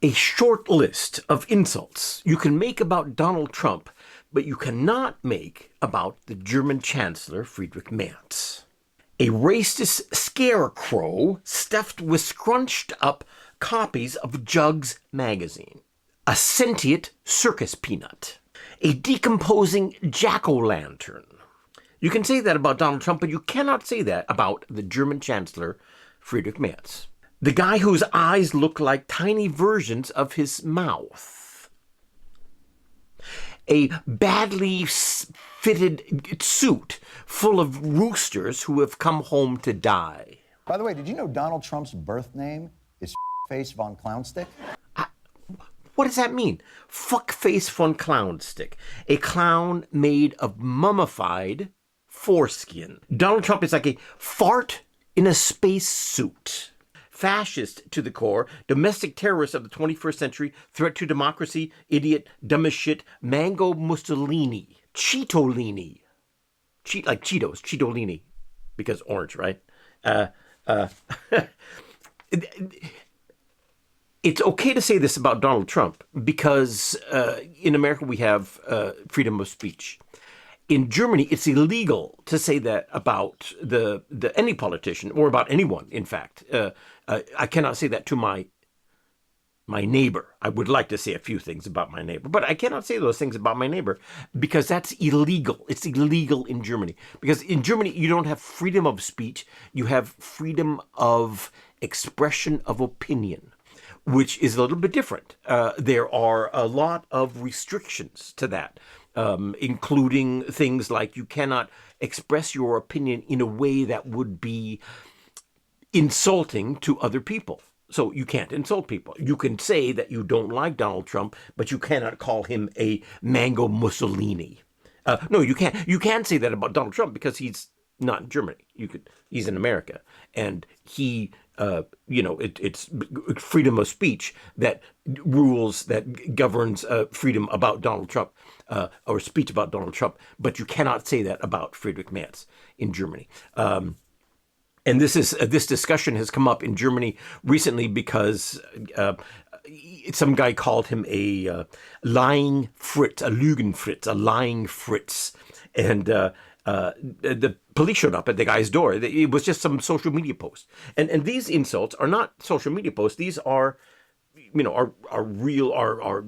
A short list of insults you can make about Donald Trump, but you cannot make about the German Chancellor Friedrich Merz. A racist scarecrow stuffed with scrunched up copies of Jugs magazine. A sentient circus peanut. A decomposing jack-o'-lantern. You can say that about Donald Trump, but you cannot say that about the German Chancellor Friedrich Merz. The guy whose eyes look like tiny versions of his mouth. A badly fitted suit full of roosters who have come home to die. By the way, did you know Donald Trump's birth name is Face Von Clownstick? What does that mean? Fuckface von Clownstick. A clown made of mummified foreskin. Donald Trump is like a fart in a space suit. Fascist to the core, domestic terrorist of the 21st century, threat to democracy, idiot, dumb as shit, mango Mussolini, Cheetolini. Like Cheetos, Cheetolini. Because orange, right? It's okay to say this about Donald Trump because in America we have freedom of speech. In Germany, it's illegal to say that about any politician or about anyone. In fact, I cannot say that to my neighbor. I would like to say a few things about my neighbor, but I cannot say those things about my neighbor because that's illegal. It's illegal in Germany because in Germany you don't have freedom of speech. You have freedom of expression of opinion, which is a little bit different. There are a lot of restrictions to that. Including things like you cannot express your opinion in a way that would be insulting to other people. So you can't insult people. You can say that you don't like Donald Trump, but you cannot call him a mango Mussolini. No, you can't. You can say that about Donald Trump because he's not in Germany. He's in America, and he, it's freedom of speech that rules, that governs freedom about Donald Trump or speech about Donald Trump. But you cannot say that about Friedrich Merz in Germany. And this discussion has come up in Germany recently because some guy called him a lying Fritz, a Lügen Fritz, a lying Fritz, and the police showed up at the guy's door. It was just some social media post, and these insults are not social media posts. These are, are real, are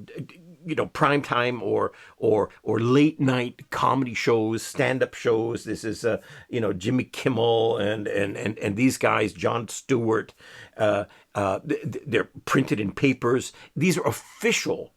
prime time or late night comedy shows, stand up shows. This is Jimmy Kimmel and these guys, Jon Stewart. They're printed in papers. These are official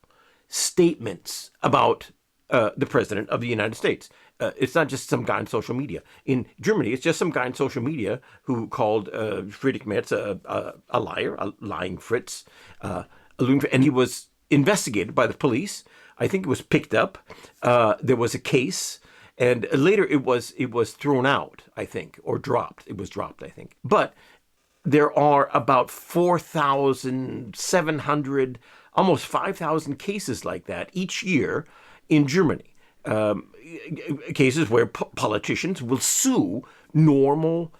statements about the president of the United States. It's not just some guy on social media. In Germany, it's just some guy on social media who called Friedrich Merz a liar, a lying Fritz, and he was investigated by the police. I think it was picked up. There was a case, and later it was thrown out, I think, or dropped. It was dropped, I think. But there are about 4,700, almost 5,000 cases like that each year in Germany. Cases where politicians will sue normal,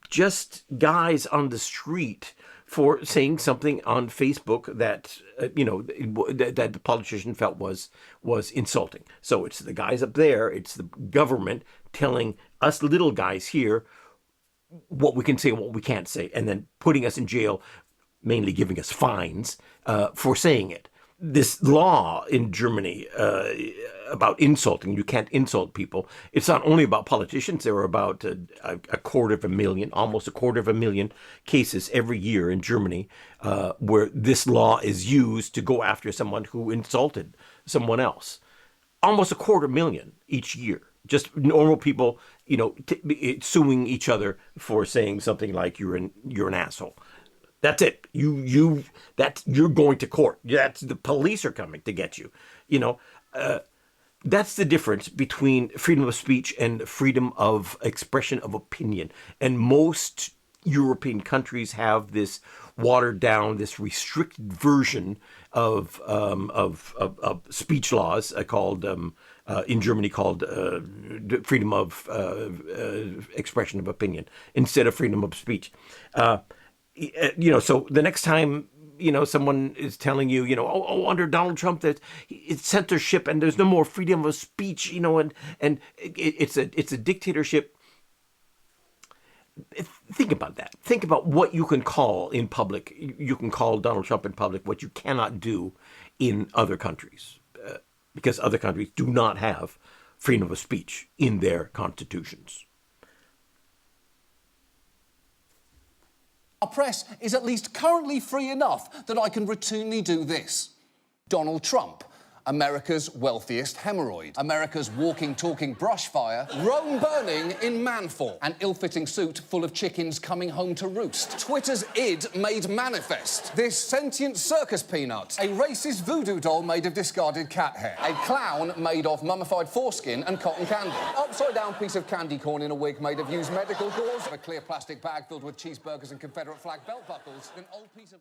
just guys on the street for saying something on Facebook that that the politician felt was insulting. So it's the guys up there, it's the government telling us little guys here what we can say and what we can't say, and then putting us in jail, mainly giving us fines for saying it. This law in Germany about insulting, you can't insult people. It's not only about politicians. There are about almost a quarter of a million cases every year in Germany where this law is used to go after someone who insulted someone else. Almost a quarter million each year. Just normal people, suing each other for saying something like you're an asshole. That's it. You're going to court. That's the police are coming to get you. That's the difference between freedom of speech and freedom of expression of opinion. And most European countries have this watered down, this restricted version of speech laws called in Germany called freedom of expression of opinion instead of freedom of speech. So the next time someone is telling you, under Donald Trump that it's censorship and there's no more freedom of speech, and it's a dictatorship. Think about that. Think about what you can call in public. You can call Donald Trump in public, what you cannot do in other countries, because other countries do not have freedom of speech in their constitutions. Our press is at least currently free enough that I can routinely do this. Donald Trump, America's wealthiest hemorrhoid, America's walking, talking brush fire, Rome burning in manfall, an ill-fitting suit full of chickens coming home to roost, Twitter's id made manifest, this sentient circus peanut, a racist voodoo doll made of discarded cat hair, a clown made of mummified foreskin and cotton candy, upside-down piece of candy corn in a wig made of used medical gauze, a clear plastic bag filled with cheeseburgers and Confederate flag belt buckles, an old piece of...